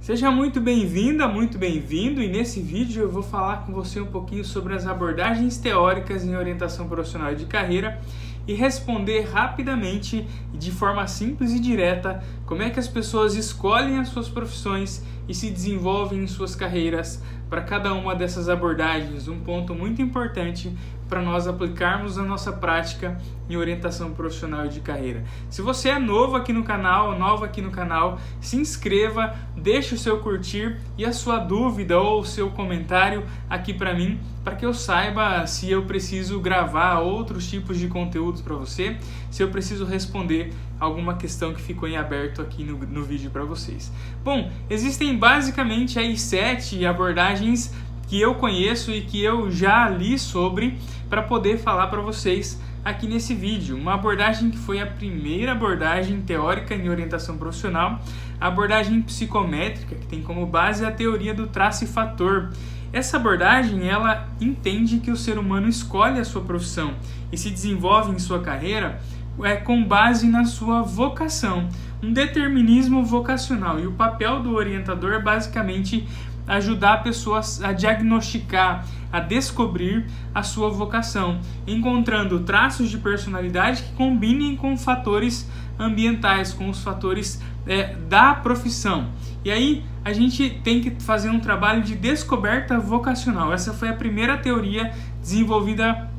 Seja muito bem-vinda, muito bem-vindo, e nesse vídeo eu vou falar com você um pouquinho sobre as abordagens teóricas em orientação profissional e de carreira e responder rapidamente e de forma simples e direta como é que as pessoas escolhem as suas profissões e se desenvolvem em suas carreiras para cada uma dessas abordagens, um ponto muito importante para nós aplicarmos na nossa prática em orientação profissional e de carreira. Se você é novo aqui no canal, nova aqui no canal, se inscreva, deixe o seu curtir e a sua dúvida ou o seu comentário aqui para mim, para que eu saiba se eu preciso gravar outros tipos de conteúdos para você, se eu preciso responder alguma questão que ficou em aberto aqui no vídeo para vocês. Bom, existem basicamente aí 7 abordagens que eu conheço e que eu já li sobre para poder falar para vocês aqui nesse vídeo. Uma abordagem que foi a primeira abordagem teórica em orientação profissional, a abordagem psicométrica, que tem como base a teoria do traço e fator. Essa abordagem, ela entende que o ser humano escolhe a sua profissão e se desenvolve em sua carreira com base na sua vocação, um determinismo vocacional. E o papel do orientador é basicamente ajudar a pessoa a diagnosticar, a descobrir a sua vocação, encontrando traços de personalidade que combinem com fatores ambientais, com os fatores da profissão. E aí a gente tem que fazer um trabalho de descoberta vocacional. Essa foi a primeira teoria desenvolvida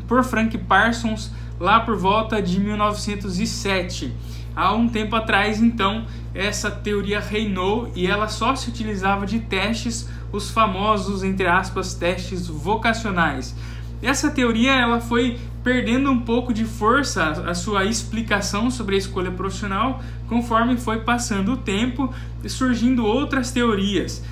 por Frank Parsons lá por volta de 1907. Há um tempo atrás, então, essa teoria reinou e ela só se utilizava de testes, os famosos, entre aspas, testes vocacionais. Essa teoria ela foi perdendo um pouco de força, a sua explicação sobre a escolha profissional, conforme foi passando o tempo e surgindo outras teorias.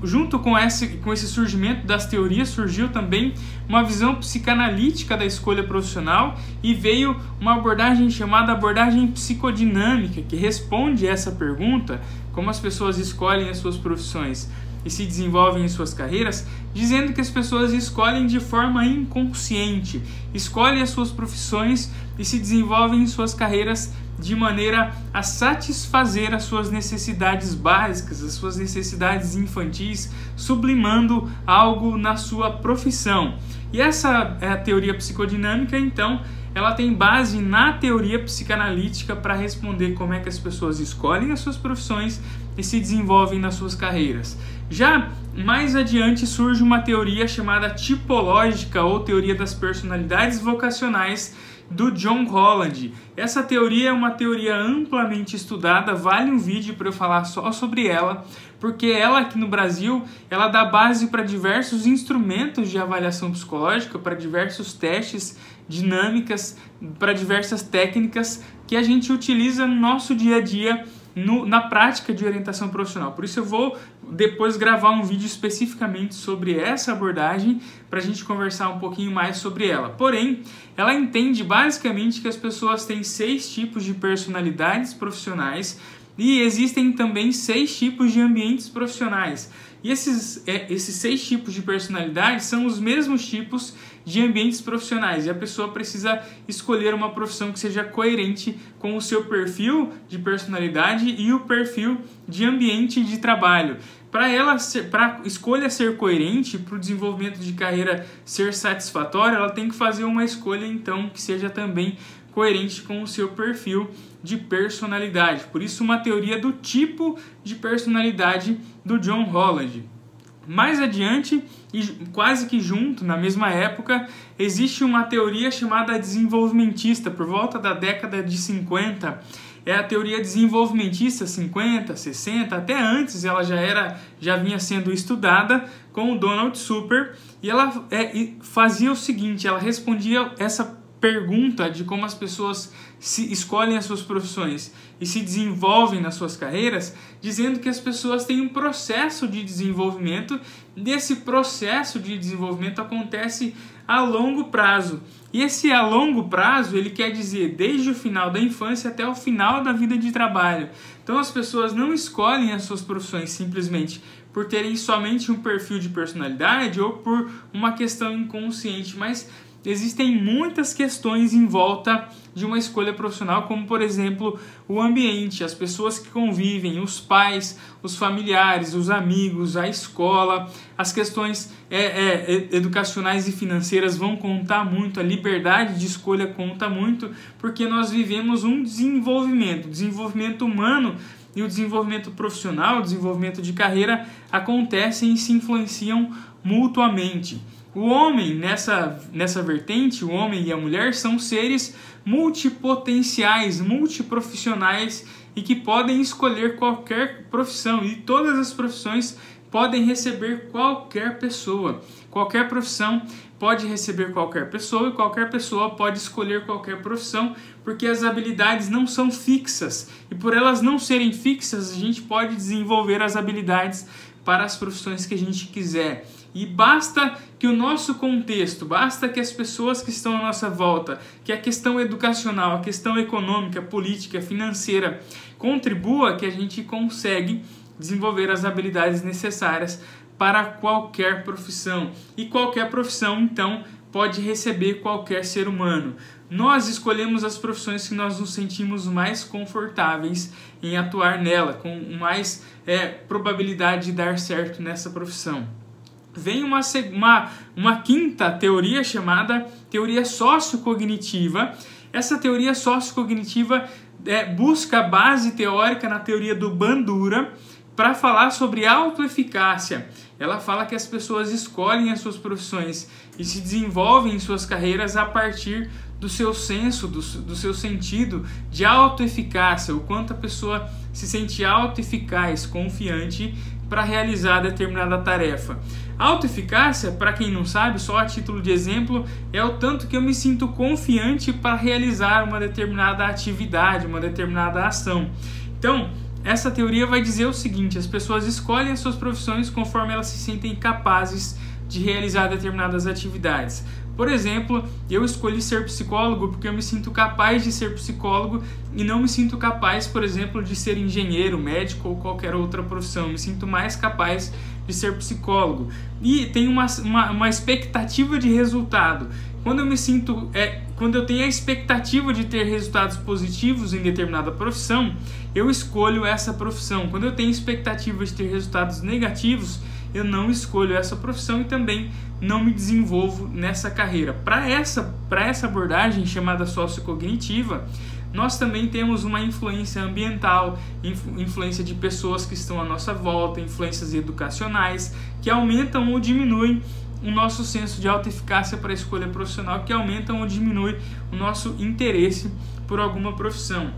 Junto com esse surgimento das teorias, surgiu também uma visão psicanalítica da escolha profissional e veio uma abordagem chamada abordagem psicodinâmica, que responde essa pergunta, como as pessoas escolhem as suas profissões e se desenvolvem em suas carreiras, dizendo que as pessoas escolhem de forma inconsciente, escolhem as suas profissões e se desenvolvem em suas carreiras de maneira a satisfazer as suas necessidades básicas, as suas necessidades infantis, sublimando algo na sua profissão. E essa é a teoria psicodinâmica, então, ela tem base na teoria psicanalítica para responder como é que as pessoas escolhem as suas profissões e se desenvolvem nas suas carreiras. Já mais adiante surge uma teoria chamada tipológica ou teoria das personalidades vocacionais do John Holland. Essa teoria é uma teoria amplamente estudada, vale um vídeo para eu falar só sobre ela, porque ela aqui no Brasil, ela dá base para diversos instrumentos de avaliação psicológica, para diversos testes, dinâmicas, para diversas técnicas que a gente utiliza no nosso dia a dia, na prática de orientação profissional. Por isso eu vou depois gravar um vídeo especificamente sobre essa abordagem para a gente conversar um pouquinho mais sobre ela. Porém, ela entende basicamente que as pessoas têm 6 tipos de personalidades profissionais e existem também 6 tipos de ambientes profissionais. E esses 6 tipos de personalidade são os mesmos tipos de ambientes profissionais. E a pessoa precisa escolher uma profissão que seja coerente com o seu perfil de personalidade e o perfil de ambiente de trabalho. Para a escolha ser coerente, para o desenvolvimento de carreira ser satisfatório, ela tem que fazer uma escolha, então, que seja também coerente com o seu perfil de personalidade. Por isso, uma teoria do tipo de personalidade do John Holland. Mais adiante, e quase que junto, na mesma época, existe uma teoria chamada desenvolvimentista, por volta da década de 50. É a teoria desenvolvimentista, 50, 60, até antes ela já vinha sendo estudada com o Donald Super, e ela fazia o seguinte, ela respondia essa pergunta de como as pessoas escolhem as suas profissões e se desenvolvem nas suas carreiras, dizendo que as pessoas têm um processo de desenvolvimento, e esse processo de desenvolvimento acontece a longo prazo. E esse a longo prazo, ele quer dizer desde o final da infância até o final da vida de trabalho. Então as pessoas não escolhem as suas profissões simplesmente por terem somente um perfil de personalidade ou por uma questão inconsciente, mas existem muitas questões em volta de uma escolha profissional, como por exemplo o ambiente, as pessoas que convivem, os pais, os familiares, os amigos, a escola, as questões educacionais e financeiras vão contar muito, a liberdade de escolha conta muito, porque nós vivemos um desenvolvimento humano e o desenvolvimento profissional, o desenvolvimento de carreira acontecem e se influenciam mutuamente. O homem, nessa vertente, o homem e a mulher são seres multipotenciais, multiprofissionais e que podem escolher qualquer profissão, e todas as profissões podem receber qualquer pessoa. Qualquer profissão pode receber qualquer pessoa e qualquer pessoa pode escolher qualquer profissão, porque as habilidades não são fixas, e por elas não serem fixas, a gente pode desenvolver as habilidades para as profissões que a gente quiser. E basta que o nosso contexto, basta que as pessoas que estão à nossa volta, que a questão educacional, a questão econômica, política, financeira contribua, que a gente consegue desenvolver as habilidades necessárias para qualquer profissão. E qualquer profissão, então, pode receber qualquer ser humano. Nós escolhemos as profissões que nós nos sentimos mais confortáveis em atuar nela, com mais probabilidade de dar certo nessa profissão. Vem uma quinta teoria chamada teoria sociocognitiva. Essa teoria sociocognitiva busca base teórica na teoria do Bandura para falar sobre autoeficácia. Ela fala que as pessoas escolhem as suas profissões e se desenvolvem em suas carreiras a partir do seu senso, do seu sentido de autoeficácia, o quanto a pessoa se sente autoeficaz, confiante para realizar determinada tarefa. Autoeficácia, para quem não sabe, só a título de exemplo, é o tanto que eu me sinto confiante para realizar uma determinada atividade, uma determinada ação. Então, essa teoria vai dizer o seguinte: as pessoas escolhem as suas profissões conforme elas se sentem capazes de realizar determinadas atividades. Por exemplo, eu escolhi ser psicólogo porque eu me sinto capaz de ser psicólogo e não me sinto capaz, por exemplo, de ser engenheiro, médico ou qualquer outra profissão. Eu me sinto mais capaz de ser psicólogo. E tem uma expectativa de resultado. Quando eu tenho a expectativa de ter resultados positivos em determinada profissão, eu escolho essa profissão. Quando eu tenho expectativa de ter resultados negativos, eu não escolho essa profissão e também não me desenvolvo nessa carreira. Para essa abordagem chamada sociocognitiva, nós também temos uma influência ambiental, influência de pessoas que estão à nossa volta, influências educacionais, que aumentam ou diminuem o nosso senso de autoeficácia para a escolha profissional, que aumentam ou diminuem o nosso interesse por alguma profissão.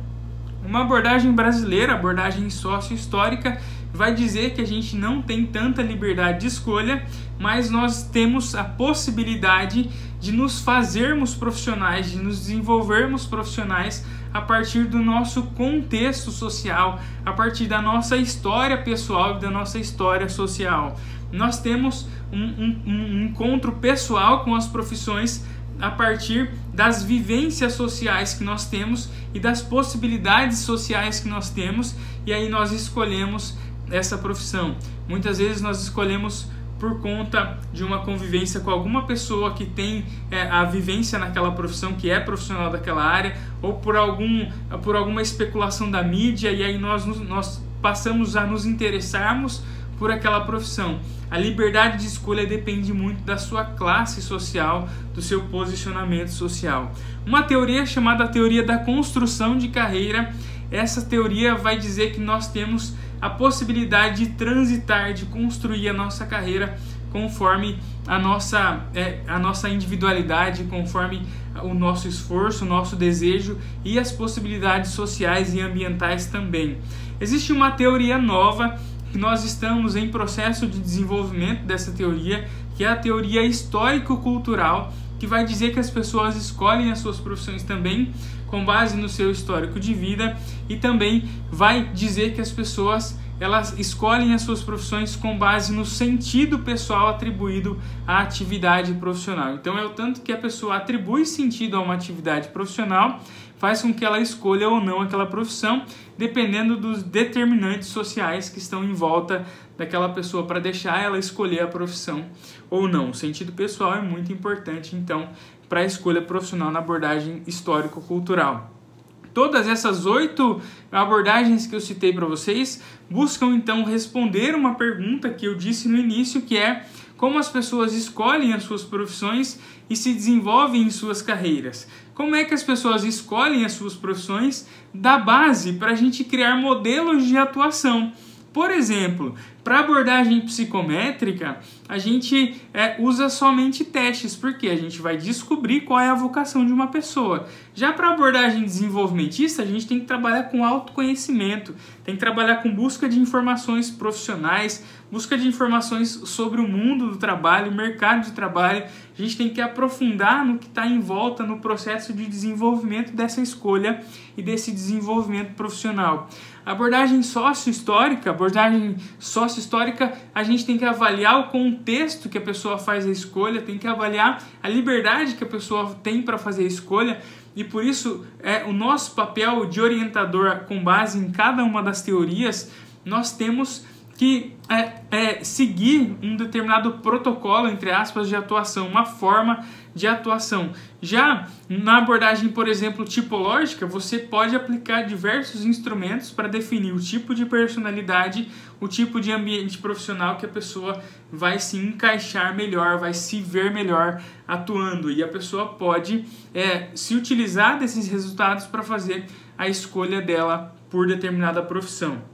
Uma abordagem brasileira, abordagem sócio-histórica, vai dizer que a gente não tem tanta liberdade de escolha, mas nós temos a possibilidade de nos fazermos profissionais, de nos desenvolvermos profissionais a partir do nosso contexto social, a partir da nossa história pessoal e da nossa história social. Nós temos um encontro pessoal com as profissões a partir das vivências sociais que nós temos e das possibilidades sociais que nós temos, e aí nós escolhemos essa profissão. Muitas vezes nós escolhemos por conta de uma convivência com alguma pessoa que tem a vivência naquela profissão, que é profissional daquela área, ou por alguma especulação da mídia, e aí nós passamos a nos interessarmos por aquela profissão. A liberdade de escolha depende muito da sua classe social, do seu posicionamento social. Uma teoria chamada teoria da construção de carreira. Essa teoria vai dizer que nós temos a possibilidade de transitar, de construir a nossa carreira conforme a nossa individualidade, conforme o nosso esforço, o nosso desejo e as possibilidades sociais e ambientais também. Existe uma teoria nova que nós estamos em processo de desenvolvimento dessa teoria, que é a teoria histórico-cultural, que vai dizer que as pessoas escolhem as suas profissões também com base no seu histórico de vida, e também vai dizer que as pessoas elas escolhem as suas profissões com base no sentido pessoal atribuído à atividade profissional. Então é o tanto que a pessoa atribui sentido a uma atividade profissional, faz com que ela escolha ou não aquela profissão, dependendo dos determinantes sociais que estão em volta daquela pessoa para deixar ela escolher a profissão ou não. O sentido pessoal é muito importante, então, para a escolha profissional na abordagem histórico-cultural. Todas essas 8 abordagens que eu citei para vocês buscam então responder uma pergunta que eu disse no início, que é como as pessoas escolhem as suas profissões e se desenvolvem em suas carreiras. Como é que as pessoas escolhem as suas profissões? Da base para a gente criar modelos de atuação. Por exemplo, para abordagem psicométrica, a gente usa somente testes, porque a gente vai descobrir qual é a vocação de uma pessoa. Já para abordagem desenvolvimentista, a gente tem que trabalhar com autoconhecimento, tem que trabalhar com busca de informações profissionais, busca de informações sobre o mundo do trabalho, o mercado de trabalho. A gente tem que aprofundar no que está em volta no processo de desenvolvimento dessa escolha e desse desenvolvimento profissional. Abordagem sócio-histórica, a gente tem que avaliar o contexto que a pessoa faz a escolha, tem que avaliar a liberdade que a pessoa tem para fazer a escolha, e por isso o nosso papel de orientador com base em cada uma das teorias, nós temos que seguir um determinado protocolo, entre aspas, de atuação, uma forma de atuação. Já na abordagem, por exemplo, tipológica, você pode aplicar diversos instrumentos para definir o tipo de personalidade, o tipo de ambiente profissional que a pessoa vai se encaixar melhor, vai se ver melhor atuando. E a pessoa pode se utilizar desses resultados para fazer a escolha dela por determinada profissão.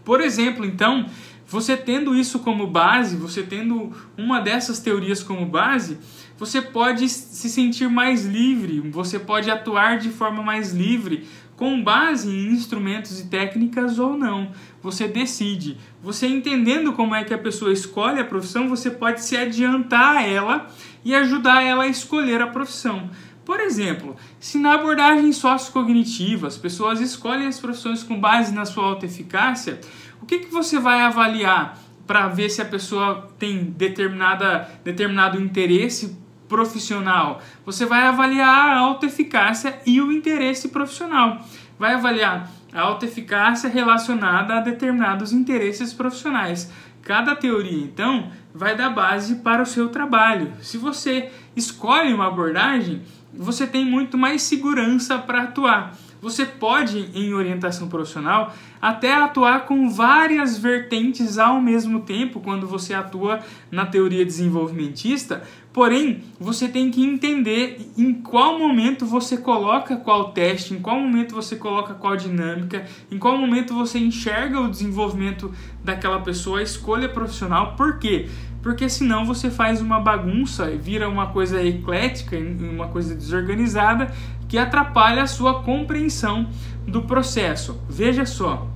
Por exemplo, então, você tendo isso como base, você tendo uma dessas teorias como base, você pode se sentir mais livre, você pode atuar de forma mais livre, com base em instrumentos e técnicas ou não. Você decide. Você entendendo como é que a pessoa escolhe a profissão, você pode se adiantar a ela e ajudar ela a escolher a profissão. Por exemplo, se na abordagem sociocognitiva as pessoas escolhem as profissões com base na sua autoeficácia, o que você vai avaliar para ver se a pessoa tem determinado interesse profissional? Você vai avaliar a autoeficácia e o interesse profissional. Vai avaliar a autoeficácia relacionada a determinados interesses profissionais. Cada teoria, então, vai dar base para o seu trabalho. Se você escolhe uma abordagem, você tem muito mais segurança para atuar. Você pode, em orientação profissional, até atuar com várias vertentes ao mesmo tempo quando você atua na teoria desenvolvimentista, porém, você tem que entender em qual momento você coloca qual teste, em qual momento você coloca qual dinâmica, em qual momento você enxerga o desenvolvimento daquela pessoa, a escolha profissional. Por quê? Porque senão você faz uma bagunça, vira uma coisa eclética, uma coisa desorganizada, que atrapalha a sua compreensão do processo. Veja só,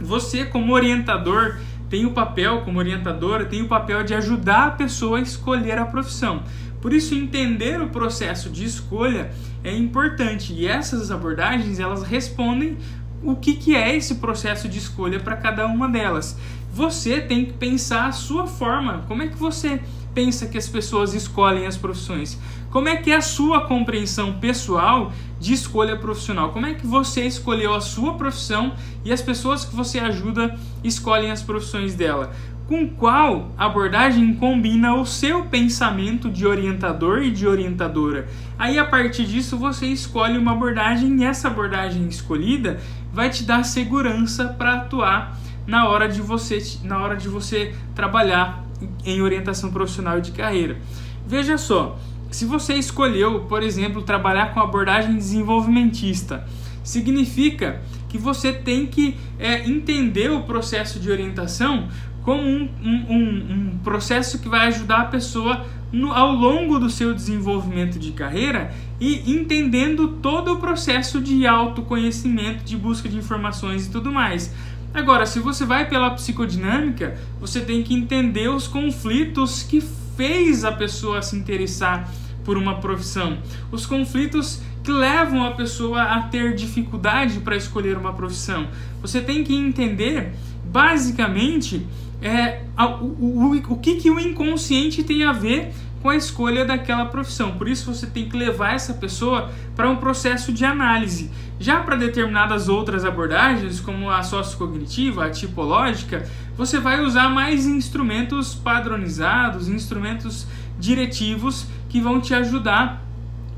você como orientador tem o papel, como orientadora, tem o papel de ajudar a pessoa a escolher a profissão. Por isso, entender o processo de escolha é importante, e essas abordagens, elas respondem o que é esse processo de escolha para cada uma delas. Você tem que pensar a sua forma. Como é que você pensa que as pessoas escolhem as profissões? Como é que é a sua compreensão pessoal de escolha profissional? Como é que você escolheu a sua profissão e as pessoas que você ajuda escolhem as profissões dela? Com qual abordagem combina o seu pensamento de orientador e de orientadora? Aí, a partir disso, você escolhe uma abordagem, e essa abordagem escolhida vai te dar segurança para atuar na hora de você trabalhar em orientação profissional e de carreira. Veja só, se você escolheu, por exemplo, trabalhar com abordagem desenvolvimentista, significa que você tem que entender o processo de orientação como um processo que vai ajudar a pessoa ao longo do seu desenvolvimento de carreira, e entendendo todo o processo de autoconhecimento, de busca de informações e tudo mais. Agora, se você vai pela psicodinâmica, você tem que entender os conflitos que fez a pessoa se interessar por uma profissão, os conflitos que levam a pessoa a ter dificuldade para escolher uma profissão. Você tem que entender, basicamente, o que o inconsciente tem a ver com a escolha daquela profissão. Por isso, você tem que levar essa pessoa para um processo de análise. Já para determinadas outras abordagens, como a sociocognitiva, a tipológica, você vai usar mais instrumentos padronizados, instrumentos diretivos que vão te ajudar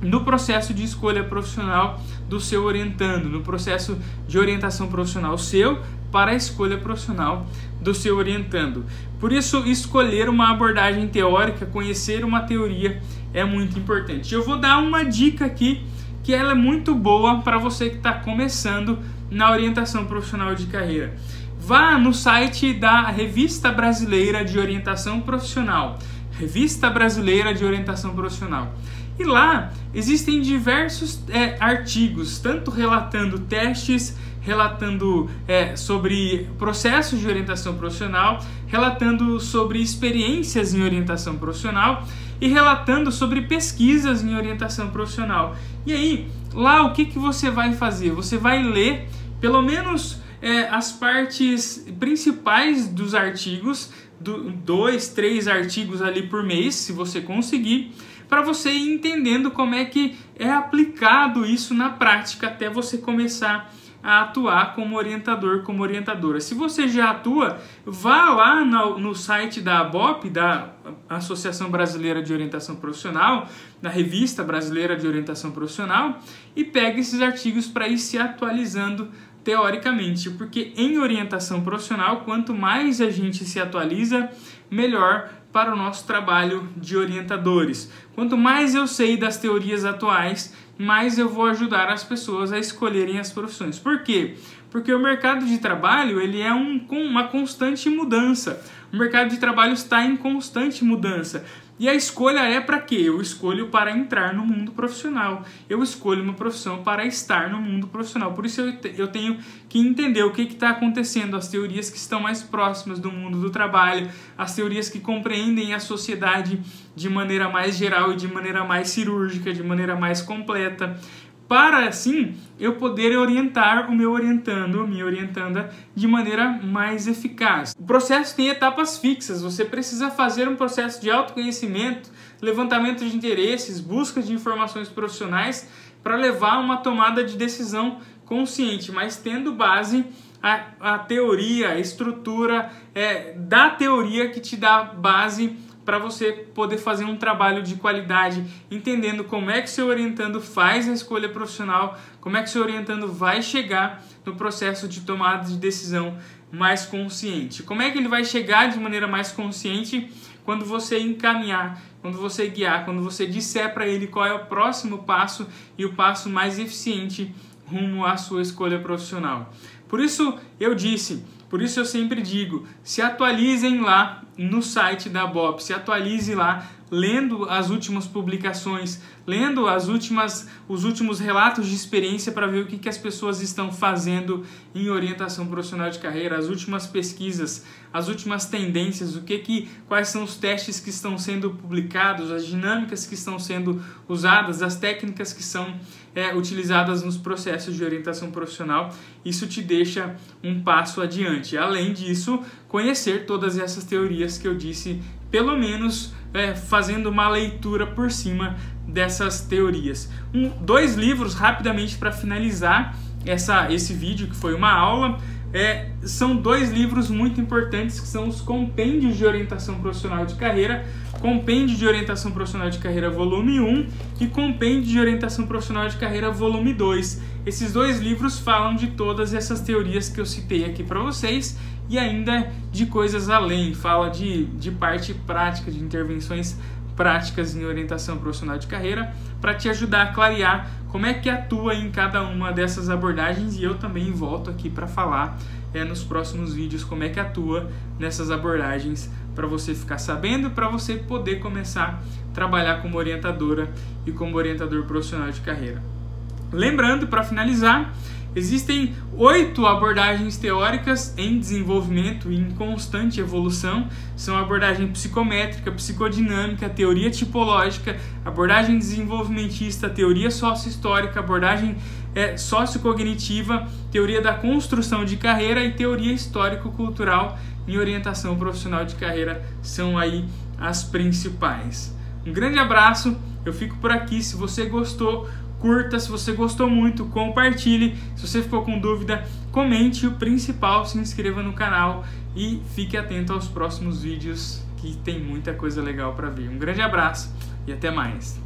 no processo de escolha profissional do seu orientando, no processo de orientação profissional seu para a escolha profissional do seu orientando. Por isso, escolher uma abordagem teórica, conhecer uma teoria é muito importante. Eu vou dar uma dica aqui que ela é muito boa para você que está começando na orientação profissional de carreira. Vá no site da Revista Brasileira de Orientação Profissional, Revista Brasileira de Orientação Profissional. E lá existem diversos artigos, tanto relatando testes, relatando sobre processos de orientação profissional, relatando sobre experiências em orientação profissional e relatando sobre pesquisas em orientação profissional. E aí, lá o que você vai fazer? Você vai ler pelo menos as partes principais dos artigos, 2, 3 artigos ali por mês, se você conseguir, para você ir entendendo como é que é aplicado isso na prática até você começar a atuar como orientador, como orientadora. Se você já atua, vá lá no site da ABOP, da Associação Brasileira de Orientação Profissional, da Revista Brasileira de Orientação Profissional, e pegue esses artigos para ir se atualizando teoricamente, porque em orientação profissional, quanto mais a gente se atualiza, melhor para o nosso trabalho de orientadores. Quanto mais eu sei das teorias atuais, mais eu vou ajudar as pessoas a escolherem as profissões. Por quê? Porque o mercado de trabalho ele é uma constante mudança. O mercado de trabalho está em constante mudança. E a escolha é para quê? Eu escolho para entrar no mundo profissional. Eu escolho uma profissão para estar no mundo profissional. Por isso eu tenho que entender o que está acontecendo, as teorias que estão mais próximas do mundo do trabalho, as teorias que compreendem a sociedade de maneira mais geral e de maneira mais cirúrgica, de maneira mais completa, para assim eu poder orientar o meu orientando, minha orientanda, de maneira mais eficaz. O processo tem etapas fixas, você precisa fazer um processo de autoconhecimento, levantamento de interesses, busca de informações profissionais para levar uma tomada de decisão consciente, mas tendo base a teoria, a estrutura da teoria que te dá base para você poder fazer um trabalho de qualidade, entendendo como é que seu orientando faz a escolha profissional, como é que seu orientando vai chegar no processo de tomada de decisão mais consciente. Como é que ele vai chegar de maneira mais consciente? Quando você encaminhar, quando você guiar, quando você disser para ele qual é o próximo passo e o passo mais eficiente rumo à sua escolha profissional. Por isso eu sempre digo, se atualizem lá no site da ABOP, se atualize lá lendo as últimas publicações, lendo os últimos relatos de experiência para ver o que as pessoas estão fazendo em orientação profissional de carreira, as últimas pesquisas, as últimas tendências, quais são os testes que estão sendo publicados, as dinâmicas que estão sendo usadas, as técnicas que são utilizadas nos processos de orientação profissional. Isso te deixa um passo adiante. Além disso, conhecer todas essas teorias que eu disse, pelo menos fazendo uma leitura por cima dessas teorias. 2 livros rapidamente para finalizar esse vídeo, que foi uma aula. São 2 livros muito importantes, que são os Compêndios de Orientação Profissional de Carreira, Compêndio de Orientação Profissional de Carreira volume 1 e Compêndio de Orientação Profissional de Carreira volume 2. Esses 2 livros falam de todas essas teorias que eu citei aqui para vocês e ainda de coisas além, fala de parte prática, de intervenções práticas em orientação profissional de carreira, para te ajudar a clarear como é que atua em cada uma dessas abordagens, e eu também volto aqui para falar nos próximos vídeos como é que atua nessas abordagens, para você ficar sabendo, para você poder começar a trabalhar como orientadora e como orientador profissional de carreira. Lembrando, para finalizar, existem 8 abordagens teóricas em desenvolvimento e em constante evolução. São a abordagem psicométrica, psicodinâmica, teoria tipológica, abordagem desenvolvimentista, teoria sócio-histórica, abordagem sociocognitiva, teoria da construção de carreira e teoria histórico-cultural em orientação profissional de carreira. São aí as principais. Um grande abraço, eu fico por aqui. Se você gostou, curta. Se você gostou muito, compartilhe. Se você ficou com dúvida, comente. O principal, se inscreva no canal e fique atento aos próximos vídeos, que tem muita coisa legal para vir. Um grande abraço e até mais.